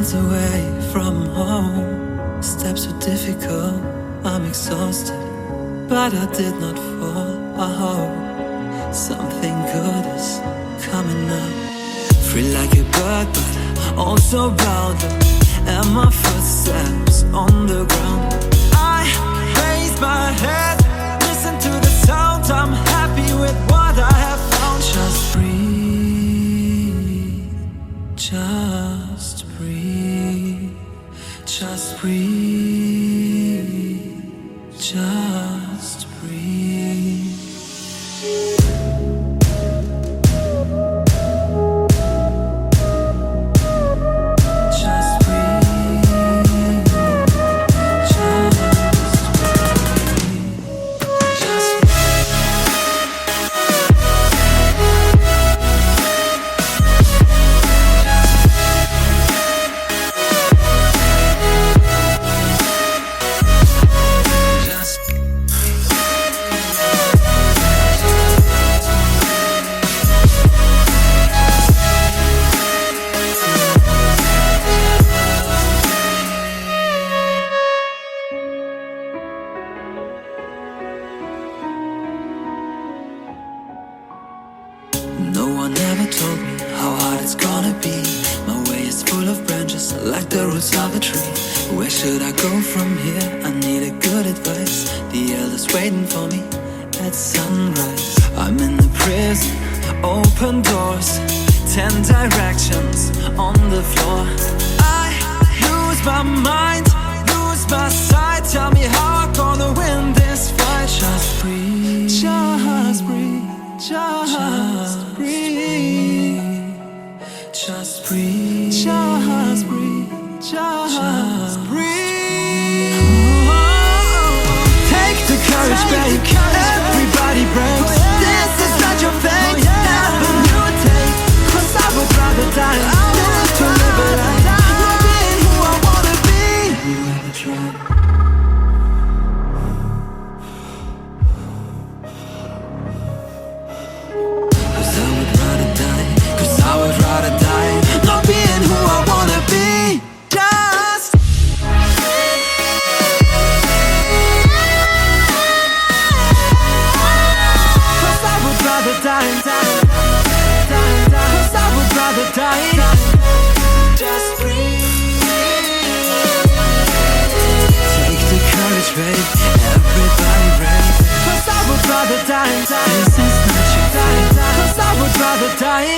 miles away from home. Steps were difficult, I'm exhausted, but I did not fall. I hope something good is coming up. Free like a bird, but also bound, and my footsteps on the ground. I raise my head, listen to the sound. I'm happy with what I have found. Just breathe, just breathe, just breathe, just breathe. No one ever told me how hard it's gonna be. My way is full of branches, like the roots of a tree. Where should I go from here? I need a good advice. The elders waiting for me at sunrise. I'm in the prison, open doors, 10 directions on the floor. I lose my mind, lose my sight. Tell me how I'm gonna win this fight. Just breathe, just breathe, just breathe, just breathe, just breathe, just breathe. Take the courage, babe. Everybody breaks. This is not your fate. Never new take. 'Cause I would rather die than to live a life not being who I wanna be. You ever tried? I would rather die not being who I wanna be. Just cause I would rather die, cause I would rather die. Just breathe. Take the courage, babe. Everybody ready. Cause I would rather die. This is not your fate. Cause I would rather die.